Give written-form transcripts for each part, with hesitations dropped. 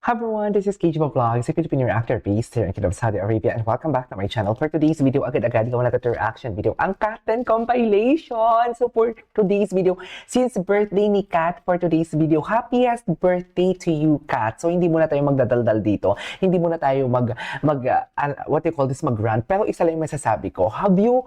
Hi everyone, this is KG Vlogs, a Filipino reactor based here in Kingdom of Saudi Arabia, and welcome back to my channel. For today's video, agad-agad gawa natin ito reaction video, ang Katten compilation. So for today's video, since birthday ni Kat for today's video, happiest birthday to you, Kat. So hindi muna tayo magdadaldal dito, hindi muna tayo what do you call this, mag-rant. Pero isa lang yung masasabi ko, have you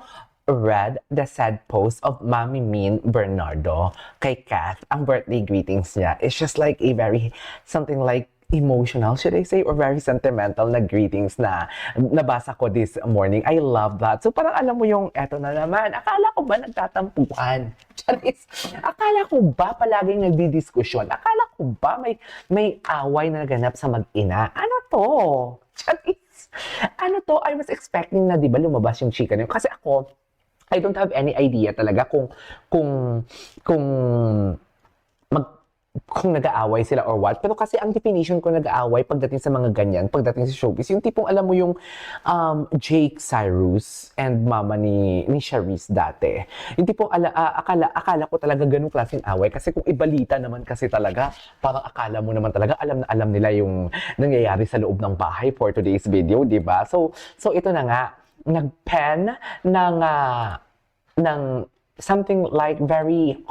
read the sad post of Mami Min Bernardo kay Kath? Ang birthday greetings niya, it's just like a very, something like emotional, should I say, or very sentimental na greetings na nabasa ko this morning. I love that. So parang alam mo yung, eto na naman, akala ko ba nagtatampuan? Charis, akala ko ba palaging nagdidiskusyon? Akala ko ba may away na naganap sa mag-ina? Ano to? Charis, ano to? I was expecting na, di ba, lumabas yung chika niyo. Kasi ako, I don't have any idea talaga kung kung nag-aaway sila or what. Pero kasi ang definition ko nag-aaway pagdating sa mga ganyan, pagdating sa showbiz, yung tipong alam mo yung Jake Cyrus and mama ni Charisse dati. Yung tipong akala ko talaga ganung klaseng away. Kasi kung ibalita naman kasi talaga, parang akala mo naman talaga alam na alam nila yung nangyayari sa loob ng bahay for today's video, di ba? So ito na nga, nag-pen ng something like very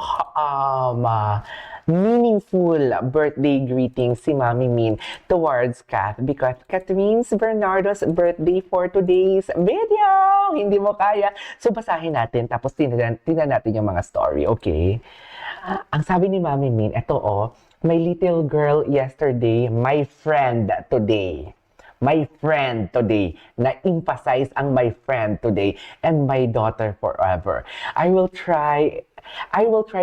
meaningful birthday greeting si Mami Min towards Kath because Catherine's Bernardo's birthday for today's video. Hindi mo kaya. So basahin natin tapos tingnan natin yung mga story, okay? Ang sabi ni Mami Min, eto my little girl yesterday, my friend today. My friend today. Na-emphasize ang my friend today and my daughter forever. I will try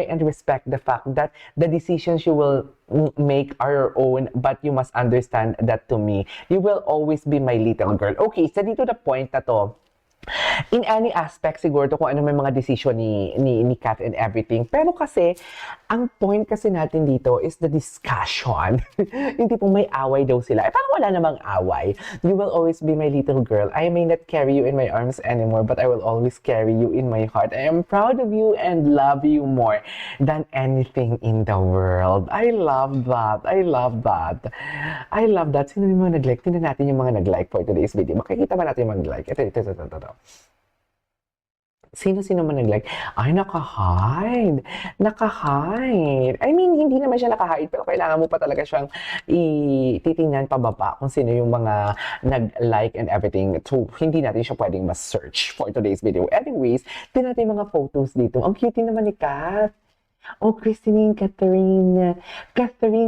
and respect the fact that the decisions you will make are your own, but you must understand that to me, you will always be my little girl. Okay, so dito the point na to, in any aspect siguro to kung ano may mga decision ni Kat and everything. Pero kasi, ang point kasi natin dito is the discussion. Yung tipong may away daw sila. Parang wala namang away. You will always be my little girl. I may not carry you in my arms anymore, but I will always carry you in my heart. I am proud of you and love you more than anything in the world. I love that. I love that. I love that. Sino yung mga nag-like? Tingnan natin yung mga nag-like for today's video. Makikita ba natin yung mag-like? Ito. Sino man nag-like? Ay, naka-hide. Naka-hide. I mean, hindi naman siya naka-hide, pero kailangan mo pa talaga siyang titingnan pababa kung sino yung mga nag-like and everything. So, hindi natin siya pwedeng mas-search for today's video. Anyways, tingnan natin yung mga photos dito. Ang cute naman ni Kat. Oh, Catherine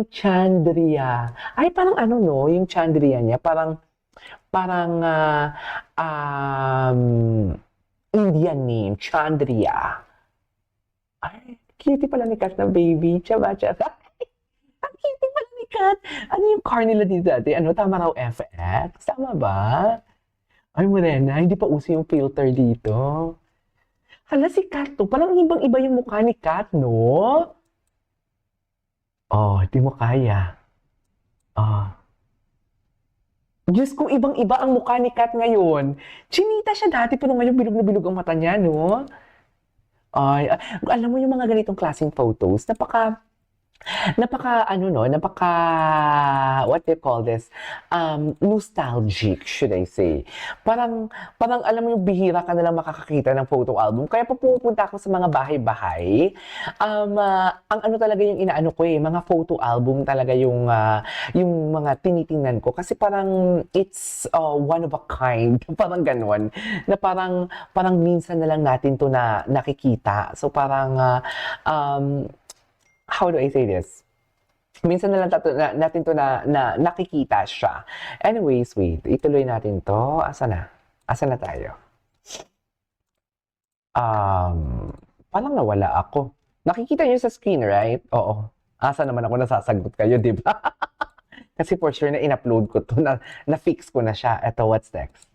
Chandria. Ay, parang ano no, yung Chandria niya, parang Indian name, Chandria. Ay, cute pala ni Kat na baby. Chaba. Ang cute pala ni Kat. Ano yung car nila dito dati? Ano, tama raw FX? Tama ba? Ay, Morena, hindi pa uso yung filter dito. Hala, si Kat to. Parang ibang-iba yung mukha ni Kat, no? Oh, di mo kaya. Diyos ko, ibang-iba ang mukha ni Kat ngayon. Chinita siya dati, pero ngayon bilog na bilog ang mata niya, no? Ay, alam mo yung mga ganitong klaseng photos, what do you call this? Nostalgic, should I say. Parang alam mo yung bihira ka nalang makakakita ng photo album. Kaya pag pupunta ako sa mga bahay-bahay, ang ano talaga yung inaano ko mga photo album talaga yung mga tinitingnan ko. Kasi parang it's one of a kind. Parang ganun. Na parang minsan na lang natin to na nakikita. So parang, how do I say this? Minsan na lang natin to na nakikita siya. Anyways, wait. Ituloy natin to. Asa na tayo? Parang nawala ako. Nakikita niyo sa screen, right? Oo. Asa naman ako nasasagot kayo, di ba? Kasi for sure na in-upload ko to, na-fix ko na siya. Eto, what's next?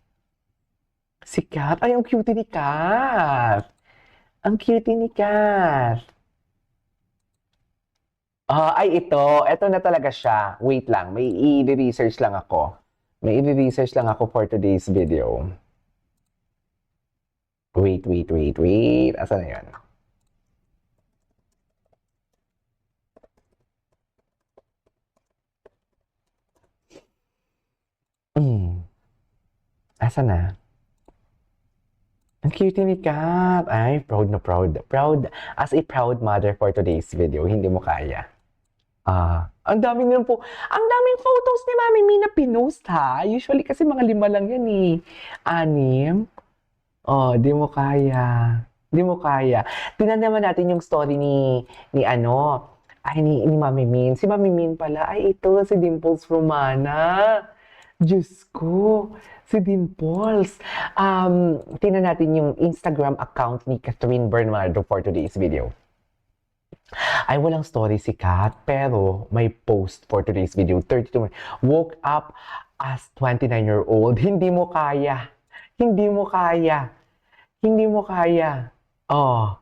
Si Kat. Ay, ang cute ni Kat. Ang cute ni Kat. Ay, ito na talaga siya. Wait lang, may i-research lang ako. May i-research lang ako for today's video. Wait. Asa na yan? Hmm, asa na? Ang cute ni Kat. Ay, proud na proud. Proud, as a proud mother for today's video. Hindi mo kaya. Ang daming nun po. Ang daming photos ni Mami Mi na pinost ha. Usually kasi mga 5 lang yan eh. 6. Di mo kaya. Di mo kaya. Tingnan naman natin yung story ni ano, ni Mami Min. Si Mami Min pala, ay ito, si Dimples Romana. Diyos ko, si Dimples. Tingnan natin yung Instagram account ni Catherine Bernardo for today's video. Ay, walang story si Kat, pero may post for today's video. 32 minutes. Woke up as 29-year-old. Hindi mo kaya. Hindi mo kaya. Hindi mo kaya. Oh.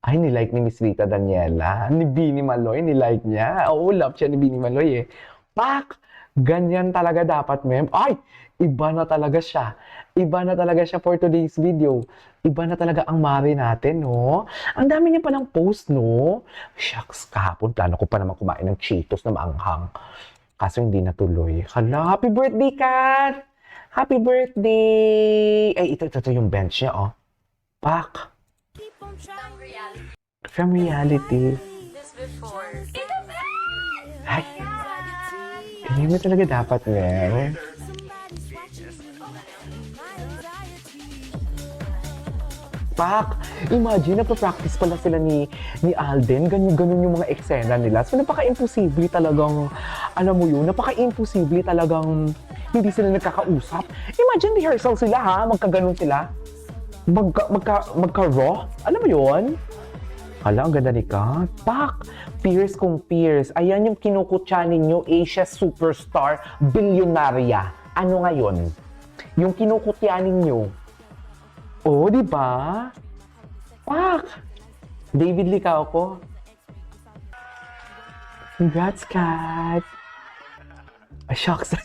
Ay, nilike ni Miss Rita Daniela. Ni Bini Maloy, nilike niya. Oo, love siya ni Bini Maloy eh. Pak! Ganyan talaga dapat, ma'am. Ay! Iba na talaga siya. Iba na talaga siya for today's video. Iba na talaga ang Mari natin, no? Ang dami niya palang post, no? Shucks, kahapon plano ko pa naman kumain ng Cheetos na maanghang. Kaso hindi natuloy. Hala, happy birthday, Kat! Happy birthday! Ay, ito yung bench niya, oh. Pak! From reality. Ay, ganyan mo talaga dapat, Mel. Pak! Imagine, napapractice pala sila ni Alden. Ganun yung mga eksena nila. So, napaka-imposible talagang, alam mo yun, napaka-imposible talagang hindi sila nagkakausap. Imagine, rehearsal sila ha, magkaganon sila. Magka-raw. Alam mo yun? Hala, ang ganda ni Kat. Pak! Peers kung peers. Ayan yung kinukutya ninyo, Asia Superstar Bilyonarya. Ano ngayon? Yung kinukutya ninyo. Oh, di ba? Pak! David Licao ko. Congrats, Kat! Shocks.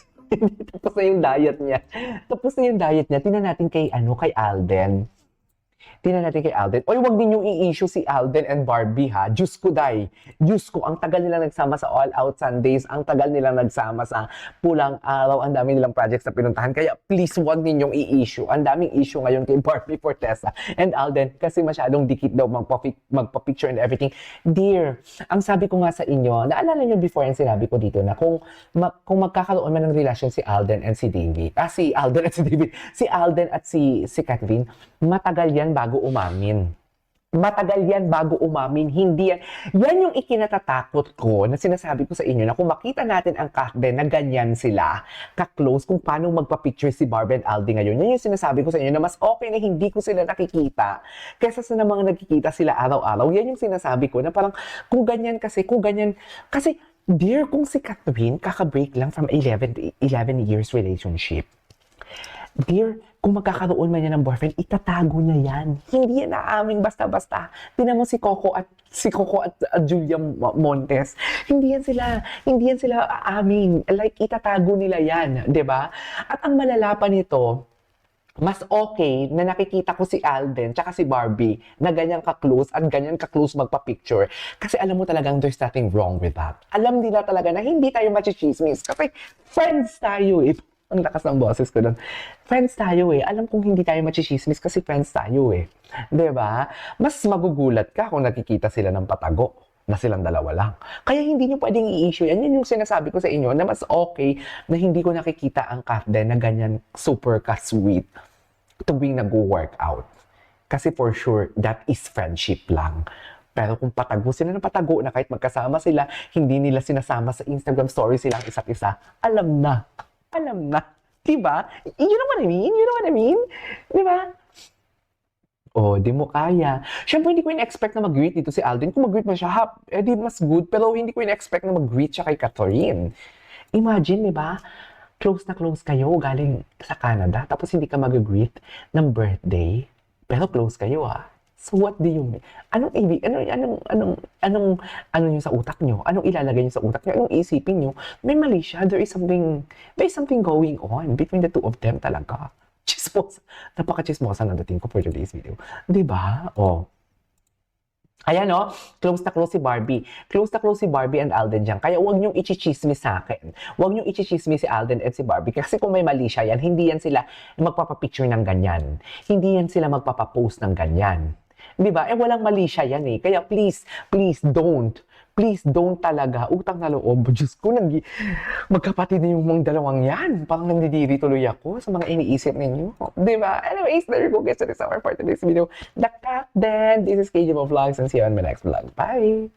Tapos na yung diet niya. Tapos na yung diet niya. Tingnan natin kay Alden. Tingnan natin kay Alden. Oy, wag ninyong i-issue si Alden and Barbie ha. Diyos ko, day. Diyos ko, ang tagal nilang nagsama sa All Out Sundays. Ang tagal nilang nagsama sa Pulang Araw. Ang dami nilang projects na pinuntahan. Kaya please, wag ninyong i-issue. Ang daming issue ngayon kay Barbie Fortesa and Alden kasi masyadong dikit daw magpa-picture and everything. Dear, ang sabi ko nga sa inyo, naalala niyo before yung sinabi ko dito na kung magkakaroon man ng relasyon si Alden and si David, si Alden at si David, si Alden at si Catherine, matagal yan bago umamin. Matagal yan bago umamin. Hindi yan. Yan yung ikinatatakot ko na sinasabi ko sa inyo na kung makita natin ang Catherine na ganyan sila, ka-close, kung paano magpa-picture si Barbie and Aldi ngayon. Yan yung sinasabi ko sa inyo na mas okay na hindi ko sila nakikita kaysa sa mga nagkikita sila araw-araw. Yan yung sinasabi ko na parang kung ganyan, kasi dear, kung si Catherine kaka-break lang from 11 years relationship, dear, kung magkakaroon man niya ng boyfriend, itatago niya yan. Hindi yan aamin basta-basta. Tingnan mo si Coco at Julia Montes. Hindi yan sila aamin. Like, itatago nila yan, 'di ba? At ang malala pa nito, mas okay na nakikita ko si Alden tsaka si Barbie na ganyan ka-close at ganyan ka-close magpa-picture. Kasi alam mo talagang there's nothing wrong with that. Alam nila talaga na hindi tayo machichismis kasi friends tayo eh. Ang lakas ng boses ko doon. Friends tayo eh. Alam kong hindi tayo machismis kasi friends tayo eh. 'Di ba? Mas magugulat ka kung nakikita sila ng patago na silang dalawa lang. Kaya hindi nyo pwedeng i-issue yan. Yan yung sinasabi ko sa inyo na mas okay na hindi ko nakikita ang Catherine na ganyan super ka-sweet tuwing nag-workout. Kasi for sure, that is friendship lang. Pero kung patago sila ng patago na kahit magkasama sila, hindi nila sinasama sa Instagram story silang isa't isa, alam na. Alam na. Diba? You know what I mean? You know what I mean? Diba? Oh, di mo kaya. Siyempre, hindi ko in-expect na mag-greet dito si Alden. Kung mag-greet mo siya, di mas good. Pero hindi ko in-expect na mag-greet siya kay Catherine. Imagine, diba? Close na close kayo galing sa Canada. Tapos hindi ka mag-greet ng birthday. Pero close kayo, ah. So what do you mean? Anong yung sa utak nyo? Anong ilalagay nyo sa utak nyo? Anong isipin nyo? May mali siya. There is something going on between the two of them talaga. Chismosa. Napaka-chismosa na dating ko for today's video. Diba? Oh. Ayan no, close na close si Barbie. Close na close si Barbie and Alden dyan. Kaya huwag niyong ichichismis sa akin. Huwag niyong ichichismis si Alden at si Barbie. Kasi kung may mali siya yan, hindi yan sila magpapapicture ng ganyan. Hindi yan sila magpapapost ng ganyan. Di ba? Eh, walang mali siya yan eh. Kaya please, please don't. Please don't talaga. Utang na loob. Diyos ko, magkapatid na yung mga dalawang yan. Parang nandidiri tuloy ako sa mga iniisip ninyo. Di ba? Anyways, there you go guys. That is our part of this video. Then, this is KJ Vlogs and see you on my next vlog. Bye!